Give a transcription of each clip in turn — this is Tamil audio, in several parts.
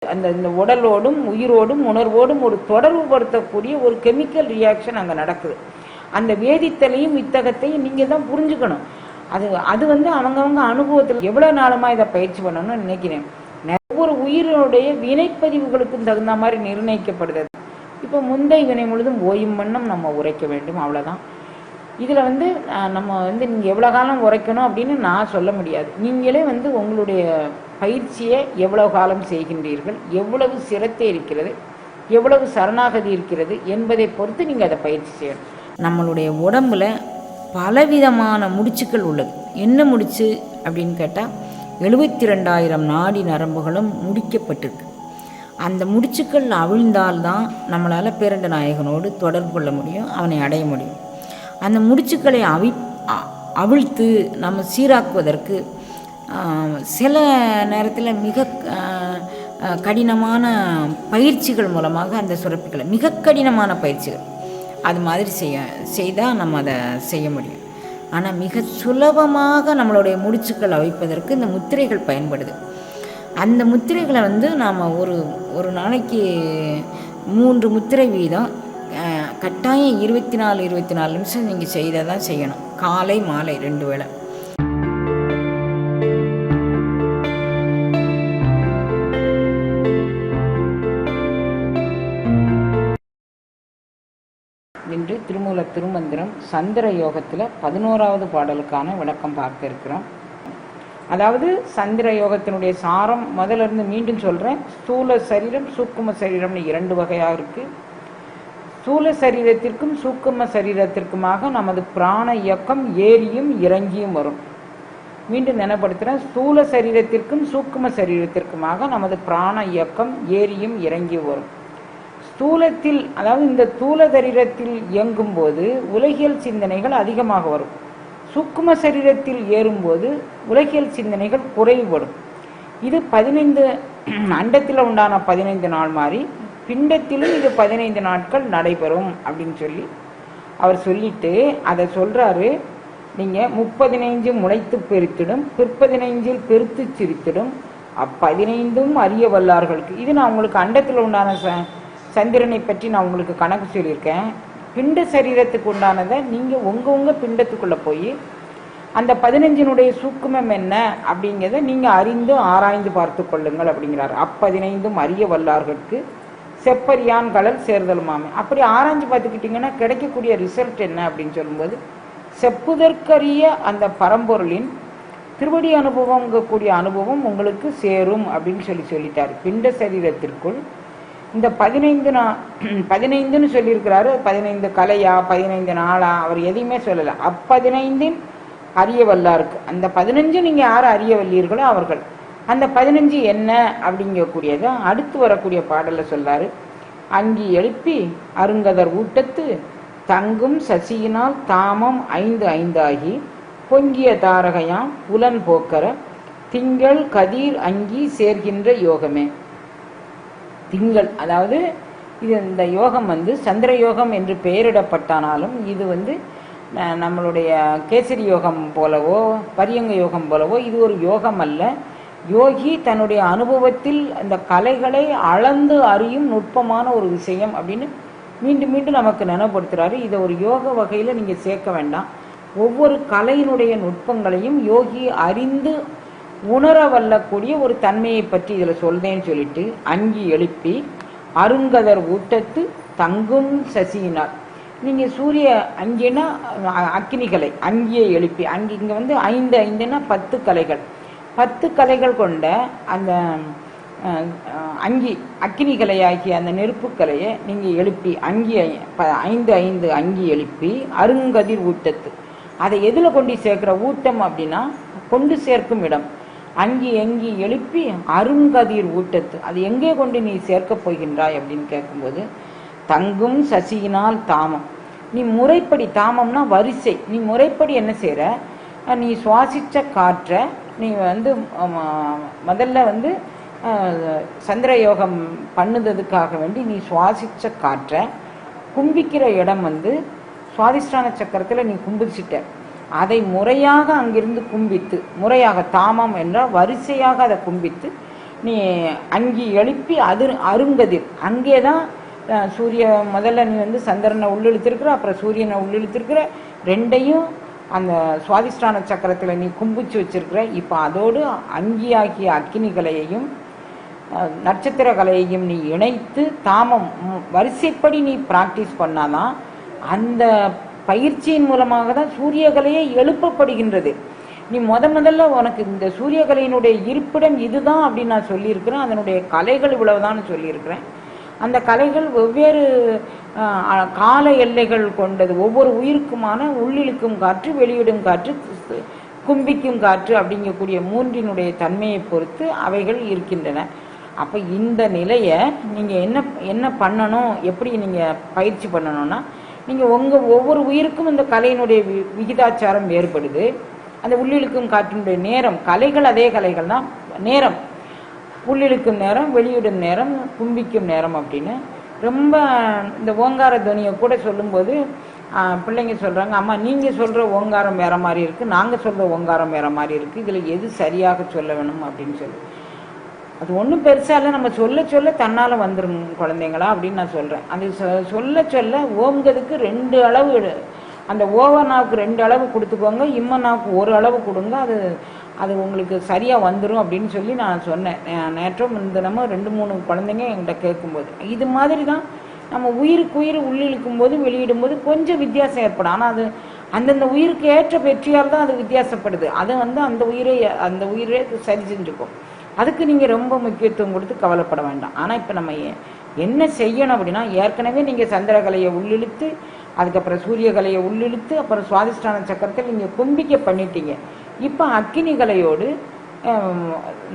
அந்த இந்த உடலோடும் உயிரோடும் உணர்வோடும் ஒரு தொடர்பு படுத்தக்கூடிய ஒரு கெமிக்கல் ரியாக்ஷன் அங்கே நடக்குது. அந்த வேதித்தலையும் இத்தகத்தையும் நீங்கள் தான் புரிஞ்சுக்கணும். அது அவங்கவங்க அனுபவத்தில் எவ்வளோ நாளமாக இதை பயிற்சி பண்ணணும்னு நினைக்கிறேன். ஒவ்வொரு உயிரினுடைய வினைப்பதிவுகளுக்கும் தகுந்த மாதிரி நிர்ணயிக்கப்படுது. இப்போ முந்தைய வினை முழுதும் ஓயும் வண்ணம் நம்ம உரைக்க வேண்டும், அவ்வளோதான். இதில் நம்ம நீங்கள் எவ்வளோ காலம் உரைக்கணும் அப்படின்னு நான் சொல்ல முடியாது. நீங்களே உங்களுடைய பயிற்சியை எவ்வளவு காலம் செய்கின்றீர்கள், எவ்வளவு சிரத்தை இருக்கிறது, எவ்வளவு சரணாகதி இருக்கிறது என்பதை பொறுத்து நீங்கள் அதை பயிற்சி செய்யணும். நம்மளுடைய உடம்புல பலவிதமான முடிச்சுக்கள் உள்ளது. என்ன முடிச்சு அப்படின்னு கேட்டால் 72,000 நாடி நரம்புகளும் முடிக்கப்பட்டிருக்கு. அந்த முடிச்சுக்கள் அவிழ்ந்தால்தான் நம்மளால் பேரண்ட நாயகனோடு தொடர்பு கொள்ள முடியும், அவனை அடைய முடியும். அந்த முடிச்சுக்களை அவிழ்த்து நம்ம சீராக்குவதற்கு சில நேரத்தில் மிக கடினமான பயிற்சிகள் மூலமாக அந்த சுரப்பிகளை, மிக கடினமான பயிற்சிகள் அது மாதிரி செய்தால் நம்ம அதை செய்ய முடியும். ஆனால் மிக சுலபமாக நம்மளுடைய முடிச்சுக்கள் அவிழ்ப்பதற்கு இந்த முத்திரைகள் பயன்படுது. அந்த முத்திரைகளை நாம் ஒரு நாளைக்கு 3 முத்திரை வீதம் கட்டாயம் 24 நிமிஷம் நீங்கள் செய்த தான் செய்யணும். காலை மாலை 2 வேளை. இன்று திருமூல திருமந்திரம் சந்திர யோகத்தில் 11வது பாடலுக்கான விளக்கம் பார்க்க இருக்கிறோம். அதாவது சந்திர யோகத்தினுடைய சாரம் முதல்ல இருந்து மீண்டும் சொல்கிறேன். ஸ்தூல சரீரம் சூக்கும சரீரம்னு 2 வகையாக இருக்குது. ஸ்தூல சரீரத்திற்கும் சூக்கும சரீரத்திற்குமாக நமது பிராண இயக்கம் ஏறியும் இறங்கியும் வரும். மீண்டும் நினைப்படுத்துகிறேன். ஸ்தூல சரீரத்திற்கும் சூக்கும சரீரத்திற்குமாக நமது பிராண இயக்கம் ஏறியும் இறங்கியும் வரும். ஸ்தூலத்தில், அதாவது இந்த ஸ்தூல சரீரத்தில் இயங்கும் போது உலகியல் சிந்தனைகள் அதிகமாக வரும். சூக்கும சரீரத்தில் ஏறும்போது உலகியல் சிந்தனைகள் குறைவுபடும். இது 15 அண்டத்தில் உண்டான 15 நாள் மாதிரி பிண்டத்திலும் இது 15 நாட்கள் நடைபெறும் அப்படின்னு சொல்லி அவர் சொல்லிட்டு அதை சொல்றாரு. நீங்கள் 15 முளைத்து பெருத்திடும், பிற்பதினைஞ்சில் பெருத்து சிரித்திடும், 15ம் அறிய வல்லார்களுக்கு. இது நான் உங்களுக்கு அண்டத்தில் உண்டான சந்திரனை பற்றி நான் உங்களுக்கு கணக்கு சொல்லியிருக்கேன். பிண்ட சரீரத்துக்கு உண்டானதை நீங்கள் உங்கள் பிண்டத்துக்குள்ளே போய் அந்த 15னுடைய சூக்குமம் என்ன அப்படிங்கிறத நீங்கள் அறிந்து ஆராய்ந்து பார்த்து கொள்ளுங்கள் அப்படிங்கிறார். 15ம் அறிய வல்லார்களுக்கு செப்பரியான் கடல் சேர்தலுமாமே. அப்படி ஆராய்ஞ்சு பார்த்துக்கிட்டிங்கன்னா கிடைக்கக்கூடிய ரிசல்ட் என்ன அப்படின்னு சொல்லும்போது, செப்புதற்கரிய அந்த பரம்பொருளின் திருவடி அனுபவங்கக்கூடிய அனுபவம் உங்களுக்கு சேரும் அப்படின்னு சொல்லிட்டார். பிண்ட சரீரத்திற்குள் இந்த 15ன்னு சொல்லியிருக்கிறாரு. 15 கலையா 15 நாளா அவர் எதையுமே சொல்லலை. 15ன் அறிய வல்லாருக்கு. அந்த 15 நீங்கள் யார் அறிய வல்லீர்களோ அவர்கள். அந்த 15 என்ன அப்படிங்கக்கூடியதை அடுத்து வரக்கூடிய பாடலில் சொல்லாரு. அங்கி எழுப்பி அருங்கதர் ஊட்டத்து தங்கும் சசியினால் தாமம் 5 ஆகி பொங்கிய தாரகையாம் புலன் போக்கர திங்கள் கதிர் அங்கி சேர்கின்ற யோகமே. திங்கள், அதாவது இந்த யோகம் சந்திர யோகம் என்று பெயரிடப்பட்டானாலும் இது நம்மளுடைய கேசரி யோகம் போலவோ பரியங்க யோகம் போலவோ இது ஒரு யோகம் அல்ல. யோகி தன்னுடைய அனுபவத்தில் அந்த கலைகளை அளந்து அறியும் நுட்பமான ஒரு விஷயம் அப்படின்னு மீண்டும் மீண்டும் நமக்கு நினைப்படுத்துறாரு. இதை ஒரு யோக வகையில் நீங்கள் சேர்க்க வேண்டாம். ஒவ்வொரு கலையினுடைய நுட்பங்களையும் யோகி அறிந்து உணர வல்லக்கூடிய ஒரு தன்மையை பற்றி இதில் சொல்றேன்னு சொல்லிட்டு, அங்கி எழுப்பி அருங்கதர் ஊட்டத்து தங்கும் சசியினார். நீங்கள் சூரிய அங்கினா அக்கினிகளை அங்கியை எழுப்பி, இங்கே 5ன்னா 10 கலைகள், 10 கலைகள் கொண்ட அந்த அங்கி அக்கினிகலையாகிய அந்த நெருப்புக்கலையை நீங்கள் எழுப்பி 5 அங்கி எழுப்பி அருங்கதிர் ஊட்டத்து. அதை எதில் கொண்டு சேர்க்கிற ஊட்டம் அப்படின்னா கொண்டு சேர்க்கும் இடம். அங்கி எழுப்பி அருங்கதிர் ஊட்டத்து, அது எங்கே கொண்டு நீ சேர்க்கப் போகின்றாய் அப்படின்னு கேட்கும்போது, தங்கும் சசியினால் தாமம். நீ முறைப்படி, தாமம்னா வரிசை, நீ முறைப்படி என்ன செய்கிற, நீ சுவாசித்த காற்றை நீ முதல்ல சந்திர யோகம் பண்ணுறதுக்காக வேண்டி நீ சுவாசித்த காற்றை கும்பிக்கிற இடம் சுவாதிஷ்டான சக்கரத்தில் நீ கும்பிச்சிட்ட. அதை முறையாக அங்கிருந்து கும்பித்து, முறையாக தாமம் என்றால் வரிசையாக அதை கும்பித்து நீ அங்கி எழுப்பி அது அருங்கதிர் அங்கே தான் சூரிய முதல்ல நீ வந்து சந்திரனை உள்ளிழுத்திருக்கிற, அப்புறம் சூரியனை உள்ளிழுத்திருக்கிற, ரெண்டையும் அந்த சுவாதிஷ்டான சக்கரத்தில் நீ கும்பிச்சு வச்சிருக்கிற. இப்போ அதோடு அங்கியாகிய அக்கினி கலையையும் நட்சத்திர கலையையும் நீ இணைத்து தாமம் வரிசைப்படி நீ பிராக்டிஸ் பண்ணாதான் அந்த பயிற்சியின் மூலமாக தான் சூரியகலையை எழுப்பப்படுகின்றது. நீ முதல்ல உனக்கு இந்த சூரியகலையினுடைய இருப்பிடம் இதுதான் அப்படின்னு நான் சொல்லியிருக்கிறேன். அதனுடைய கலைகள் இவ்வளவுதான் சொல்லியிருக்கிறேன். அந்த கலைகள் வெவ்வேறு கால எல்லைகள் கொண்டது. ஒவ்வொரு உயிருக்குமான உள்ளிழுக்கும் காற்று, வெளியிடும் காற்று, கும்பிக்கும் காற்று அப்படிங்கக்கூடிய மூன்றினுடைய தன்மையை பொறுத்து அவைகள் இருக்கின்றன. அப்போ இந்த நிலையை நீங்கள் என்ன பண்ணணும், எப்படி நீங்கள் பயிற்சி பண்ணணும்னா, நீங்கள் ஒவ்வொரு உயிருக்கும் இந்த கலையினுடைய விகிதாச்சாரம் வேறுபடுது. அந்த உள்ளிழுக்கும் காற்றினுடைய நேரம், கலைகள் அதே கலைகள் தான், நேரம் உள்ளிழுக்கும் நேரம், வெளியிடும் நேரம், கும்பிக்கும் நேரம் அப்படின்னு ரொம்ப இந்த ஓங்கார துவனியை கூட சொல்லும்போது பிள்ளைங்க சொல்கிறாங்க, அம்மா நீங்கள் சொல்கிற ஓங்காரம் வேறு மாதிரி இருக்குது, நாங்கள் சொல்கிற ஓங்காரம் வேறு மாதிரி இருக்குது, இதில் எது சரியாக சொல்ல வேணும் அப்படின்னு சொல்லி. அது ஒன்றும் பெருசாக இல்லை, நம்ம சொல்ல சொல்ல தன்னால் வந்துடும் குழந்தைங்களா அப்படின்னு நான் சொல்கிறேன். அது சொல்ல சொல்ல ஓங்கிறதுக்கு 2 அளவு, அந்த ஓவனாவுக்கு 2 அளவு கொடுத்துக்கோங்க, இம்மனாவுக்கு 1 அளவு கொடுங்க, அது உங்களுக்கு சரியாக வந்துடும் அப்படின்னு சொல்லி நான் சொன்னேன். நேற்றும் தினமும் 2-3 குழந்தைங்க என்கிட்ட கேட்கும்போது இது மாதிரி தான் நம்ம உயிருக்கு உயிர் உள்ளிழுக்கும் போது வெளியிடும்போது கொஞ்சம் வித்தியாசம் ஏற்படும். ஆனால் அது அந்தந்த உயிருக்கு ஏற்ற வெற்றியால் தான் அது வித்தியாசப்படுது. அதை வந்து அந்த உயிரே சரி செஞ்சுக்கும். அதுக்கு நீங்கள் ரொம்ப முக்கியத்துவம் கொடுத்து கவலைப்பட வேண்டாம். ஆனால் இப்போ நம்ம என்ன செய்யணும் அப்படின்னா, ஏற்கனவே நீங்கள் சந்திரகலையை உள்ளிழுத்து, அதுக்கப்புறம் சூரியகலையை உள்ளிழுத்து, அப்புறம் சுவாதிஷ்டான சக்கரத்தில் நீங்கள் கும்பிக்க பண்ணிட்டீங்க. இப்போ அக்கினி கலையோடு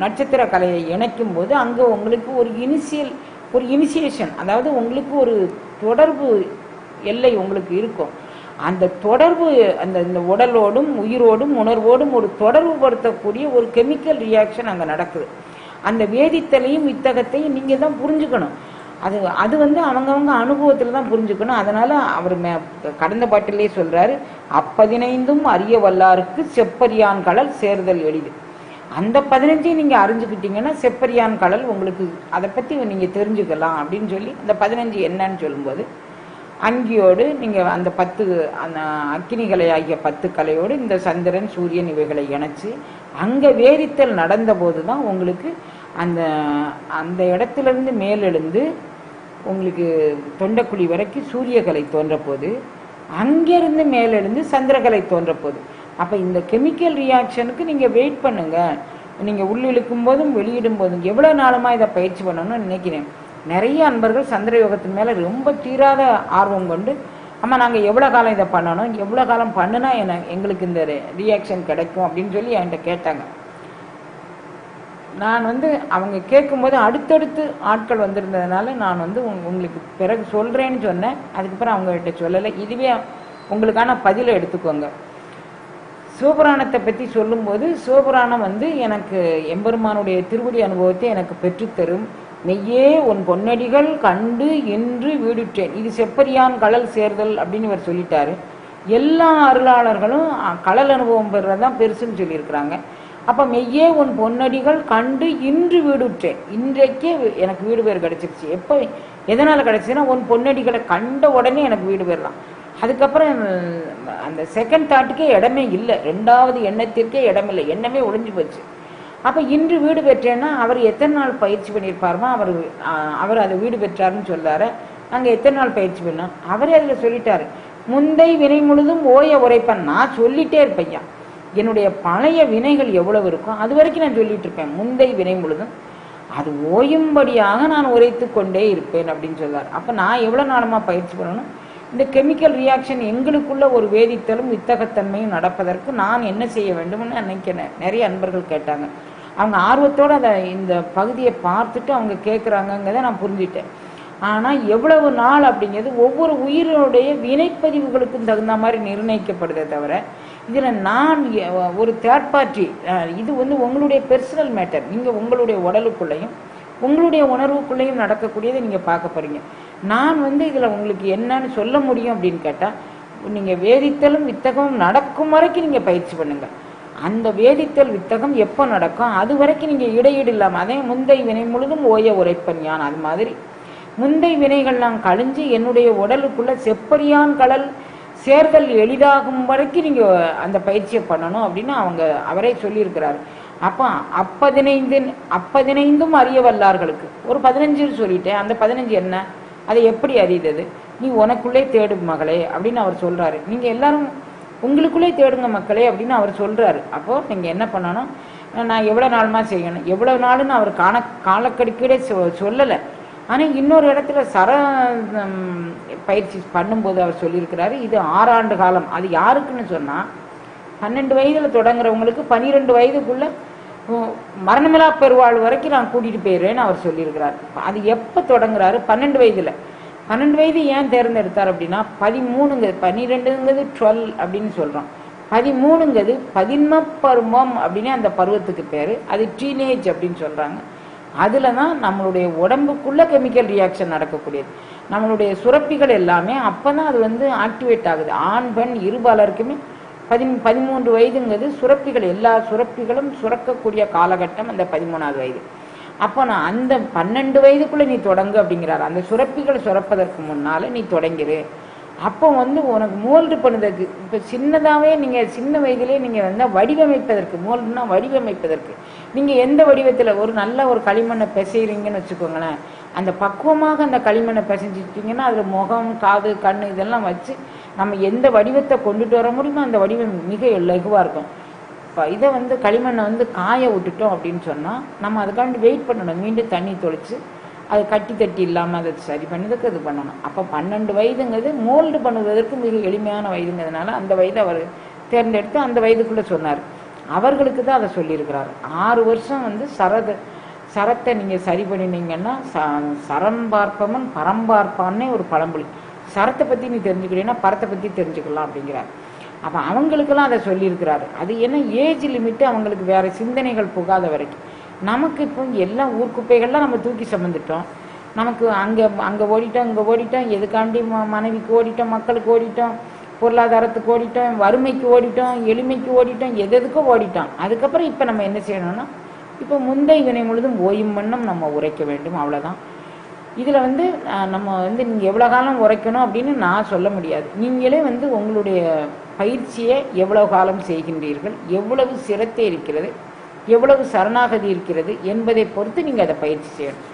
நட்சத்திர கலையை இணைக்கும் போது அங்கே உங்களுக்கு ஒரு இனிஷியேஷன், அதாவது உங்களுக்கு ஒரு தொடர்பு எல்லை உங்களுக்கு இருக்கும். அந்த தொடர்பு இந்த உடலோடும் உயிரோடும் உணர்வோடும் ஒரு தொடர்பு படுத்தக்கூடிய ஒரு கெமிக்கல் ரியாக்ஷன் அங்கே நடக்குது. அந்த வேதித்தலையும் வித்தகத்தையும் நீங்கள் தான் புரிஞ்சுக்கணும். அது வந்து அவங்கவுங்க அனுபவத்தில் தான் புரிஞ்சுக்கணும். அதனால அவர் கடந்த பாட்டிலே சொல்றாரு, அப்பதினைந்தும் அறிய வல்லாருக்கு செப்பரியான் கடல் சேர்தல் எளிது. அந்த 15 நீங்கள் அறிஞ்சுக்கிட்டீங்கன்னா செப்பரியான் கடல் உங்களுக்கு அதை பற்றி நீங்கள் தெரிஞ்சுக்கலாம் அப்படின்னு சொல்லி அந்த 15 என்னன்னு சொல்லும்போது, அங்கியோடு நீங்கள் அந்த 10 அந்த அக்கினிகளை ஆகிய 10 கலையோடு இந்த சந்திரன் சூரியன் இவைகளை இணைச்சி அங்கே வேதித்தல் நடந்த போது தான் உங்களுக்கு அந்த இடத்துலேருந்து மேலெழுந்து உங்களுக்கு தொண்டக்குழி வரைக்கும் சூரியகலை தோன்ற போது, அங்கேருந்து மேலெழுந்து சந்திரகலை தோன்ற போது. அப்போ இந்த கெமிக்கல் ரியாக்ஷனுக்கு நீங்கள் வெயிட் பண்ணுங்க. நீங்கள் உள்ளிழுக்கும் போதும் வெளியிடும் போதும் எவ்வளோ நாளமாக இதை பயிற்சி பண்ணணும்னு நினைக்கிறேன். நிறைய அன்பர்கள் சந்திர யோகத்தின் மேலே ரொம்ப தீராத ஆர்வம் கொண்டு, அம்மா நாங்கள் எவ்வளோ காலம் இதை பண்ணணும், எவ்வளோ காலம் பண்ணுனா எங்களுக்கு இந்த ரியாக்ஷன் கிடைக்கும் அப்படின்னு சொல்லி என்கிட்ட கேட்டாங்க. நான் வந்து அவங்க கேட்கும்போது அடுத்தடுத்து ஆட்கள் வந்திருந்ததுனால நான் வந்து உங்களுக்கு பிறகு சொல்கிறேன்னு சொன்னேன். அதுக்கப்புறம் அவங்ககிட்ட சொல்லலை. இதுவே உங்களுக்கான பதிலை எடுத்துக்கோங்க. சிவபுராணத்தை பற்றி சொல்லும்போது, சிவபுராணம் வந்து எனக்கு எம்பெருமானுடைய திருவடி அனுபவத்தை எனக்கு பெற்றுத்தரும். மெய்யே உன் பொன்னடிகள் கண்டு என்று வீடுற்றேன். இது செப்பரியான் கடல் சேர்தல் அப்படின்னு இவர் சொல்லிட்டாரு. எல்லா அருளாளர்களும் கடல் அனுபவம் பெறுறதான் பெருசுன்னு சொல்லியிருக்கிறாங்க. அப்போ மெய்யே உன் பொன்னடிகள் கண்டு இன்று வீடுற்றேன். இன்றைக்கே எனக்கு வீடு பேர் கிடைச்சிருச்சு. எப்போ எதனால் கிடைச்சின்னா, உன் பொன்னடிகளை கண்ட உடனே எனக்கு வீடு பேர்லாம். அதுக்கப்புறம் அந்த செகண்ட் தாட்டுக்கே இடமே இல்லை, 2வது எண்ணத்திற்கே இடமில்லை, எண்ணமே ஒழிஞ்சு போச்சு. அப்போ இன்று வீடு பெற்றேன்னா அவர் எத்தனை நாள் பயிற்சி பண்ணியிருப்பாருமா, அவர் அதை வீடு பெற்றாருன்னு சொல்லாரு. நாங்கள் எத்தனை நாள் பயிற்சி பண்ணோம் அவரே அதில் சொல்லிட்டாரு. முந்தை வினை முழுதும் ஓய உரைப்பேன். நான் சொல்லிட்டே இருப்பையா, என்னுடைய பழைய வினைகள் எவ்வளவு இருக்கும் அது வரைக்கும் நான் சொல்லிட்டு இருப்பேன். முந்தை வினை முழுதும் அது ஓயும்படியாக நான் உரைத்து கொண்டே இருப்பேன் அப்படின்னு சொல்றார். அப்போ நான் எவ்வளோ நாளமாக பயிற்சி பண்ணணும், இந்த கெமிக்கல் ரியாக்ஷன் எங்களுக்குள்ள ஒரு வேதித்தலும் வித்தகத்தன்மையும் நடப்பதற்கு நான் என்ன செய்ய வேண்டும்னு நினைக்கிறேன். நிறைய அன்பர்கள் கேட்டாங்க. அவங்க ஆர்வத்தோடு அதை இந்த பகுதியை பார்த்துட்டு அவங்க கேட்குறாங்கங்கிறத நான் புரிஞ்சுட்டேன். ஆனால் எவ்வளவு நாள் அப்படிங்கிறது ஒவ்வொரு உயிரினுடைய வினைப்பதிவுகளுக்கும் தகுந்த மாதிரி நிர்ணயிக்கப்படுதே தவிர, இதில் நான் ஒரு தேர்ட் பார்ட்டி, இது வந்து உங்களுடைய பெர்சனல் மேட்டர். நீங்கள் உங்களுடைய உடலுக்குள்ளேயும் உங்களுடைய உணர்வுக்குள்ளேயும் நடக்கக்கூடியதை நீங்கள் பார்க்க போகிறீங்க. நான் வந்து இதில் உங்களுக்கு என்னன்னு சொல்ல முடியும் அப்படின்னு கேட்டால், நீங்கள் வேதித்தலும் வித்தகமும் நடக்கும் வரைக்கும் நீங்கள் பயிற்சி பண்ணுங்கள். அந்த வேதித்தல் வித்தகம் எப்போ நடக்கும், அது வரைக்கும் நீங்கள் இடையீடு இல்லாமல், அதே முந்தை வினை முழுதும் ஓய உரைப்பன் யான். அது மாதிரி முந்தை வினைகள்லாம் கழிஞ்சு என்னுடைய உடலுக்குள்ள செப்பரியான் கடல் சேர்தல் எளிதாகும் வரைக்கும் நீங்கள் அந்த பயிற்சியை பண்ணணும் அப்படின்னு அவரே சொல்லியிருக்கிறார். அப்போ அப்பதினைந்தும் அறிய வல்லார்களுக்கு ஒரு 15 சொல்லிட்டேன். அந்த 15 என்ன, அதை எப்படி அறிந்தது, நீ உனக்குள்ளே தேடு மகளே அப்படின்னு அவர் சொல்றாரு. நீங்கள் எல்லாரும் உங்களுக்குள்ளே தேடுங்க மக்களே அப்படின்னு அவர் சொல்றாரு. அப்போ நீங்கள் என்ன பண்ணணும், நான் எவ்வளோ நாளுமா செய்யணும், எவ்வளோ நாளுன்னு அவர் காலக்கடிக்கே சொல்லலை. ஆனால் இன்னொரு இடத்துல பயிற்சி பண்ணும்போது அவர் சொல்லியிருக்கிறாரு, இது 6 ஆண்டு காலம். அது யாருக்குன்னு சொன்னால் 12 வயதில் தொடங்குறவங்களுக்கு 12 வயதுக்குள்ள மரணமில்லா பெருவாழ் வரைக்கும் நான் கூட்டிகிட்டு போயிடுறேன்னு அவர் சொல்லியிருக்கிறார். அது எப்போ தொடங்குறாரு, 12 வயதில். 12 வயது ஏன் தேர்ந்தெடுத்தார் அப்படின்னா 13ங்கிறது 12ங்கிறது 12 அப்படின்னு சொல்கிறோம். 13ங்கிறது பதின்ம பருவம் அப்படின்னு அந்த பருவத்துக்கு பேர். அது டீனேஜ் அப்படின்னு சொல்கிறாங்க. அதில் தான் நம்மளுடைய உடம்புக்குள்ள கெமிக்கல் ரியாக்ஷன் நடக்கக்கூடியது. நம்மளுடைய சுரப்பிகள் எல்லாமே அப்போ தான் அது ஆக்டிவேட் ஆகுது. ஆண் பெண் இருபாலருக்குமே 13 வயதுங்கிறது சுரப்பிகள் எல்லா சுரப்பிகளும் சுரக்கக்கூடிய காலகட்டம் அந்த 13வது வயது. அப்போ நான் அந்த 12 வயதுக்குள்ளே நீ தொடங்கு அப்படிங்கிறார். அந்த சுரப்பிகள் சுரப்பதற்கு முன்னால் நீ தொடங்கிரு. அப்போ உனக்கு மோல்டு பண்ணுறதுக்கு இப்போ சின்னதாகவே நீங்கள் சின்ன வயதிலே நீங்கள் வடிவமைப்பதற்கு, மோல்டுனா வடிவமைப்பதற்கு நீங்கள் எந்த வடிவத்தில் ஒரு நல்ல ஒரு களிமண்ணை பிசைகிறீங்கன்னு வச்சுக்கோங்களேன். அந்த பக்குவமாக அந்த களிமண்ணை பிசைஞ்சிட்டிங்கன்னா அதில் முகம் காது கண் இதெல்லாம் வச்சு நம்ம எந்த வடிவத்தை கொண்டுட்டு வர முடியுமோ அந்த வடிவம் மிக லகுவாக இருக்கும். இப்போ இதை களிமண்ணை காய விட்டுட்டோம் அப்படின்னு சொன்னால் நம்ம அதுக்காண்டி வெயிட் பண்ணணும். மீண்டும் தண்ணி தொளிச்சு அது கட்டி தட்டி இல்லாமல் அதை சரி பண்ணதுக்கு அது பண்ணணும். அப்போ 12 வயதுங்கிறது மோல்டு பண்ணுவதற்கு மிக எளிமையான வயதுங்கிறதுனால அந்த வயது அவர் தேர்ந்தெடுத்து அந்த வயதுக்குள்ளே சொன்னார். அவர்களுக்கு தான் அதை சொல்லியிருக்கிறார். 6 வருஷம் சரத்தை நீங்கள் சரி பண்ணினீங்கன்னா சரம் பார்ப்பவன் பரம்பார்ப்பான்னே ஒரு பழமொழி. சரத்தை பற்றி நீ தெரிஞ்சுக்கிறீங்கன்னா பரத்தை பற்றி தெரிஞ்சுக்கலாம் அப்படிங்கிறார். அப்போ அவங்களுக்கெல்லாம் அதை சொல்லியிருக்கிறாரு. அது என்ன ஏஜ் லிமிட்டு, அவங்களுக்கு வேறு சிந்தனைகள் புகாத வரைக்கும். நமக்கு இப்போ எல்லாம் ஊர்க்குப்பைகள்லாம் நம்ம தூக்கி சுமந்துட்டோம். நமக்கு அங்கே ஓடிட்டோம், இங்கே ஓடிட்டோம், எதுக்காண்டி மனைவிக்கு ஓடிட்டோம், மக்களுக்கு ஓடிட்டோம், பொருளாதாரத்துக்கு ஓடிட்டோம், வறுமைக்கு ஓடிட்டோம், எளிமைக்கு ஓடிட்டோம், எதுக்கோ ஓடிட்டோம். அதுக்கப்புறம் இப்போ நம்ம என்ன செய்யணும்னா இப்போ முந்தை வினை முழுதும் ஓயும் வண்ணம் நம்ம உரைக்க வேண்டும். அவ்வளோதான். இதில் நம்ம நீங்கள் எவ்வளோ காலம் உரைக்கணும் அப்படின்னு நான் சொல்ல முடியாது. நீங்களே உங்களுடைய பயிற்சியை எவ்வளோ காலம் செய்கின்றீர்கள், எவ்வளவு சிரத்தை இருக்கிறது, எவ்வளவு சரணாகதி இருக்கிறது என்பதை பொறுத்து நீங்கள் அதை பயிற்சி செய்யணும்.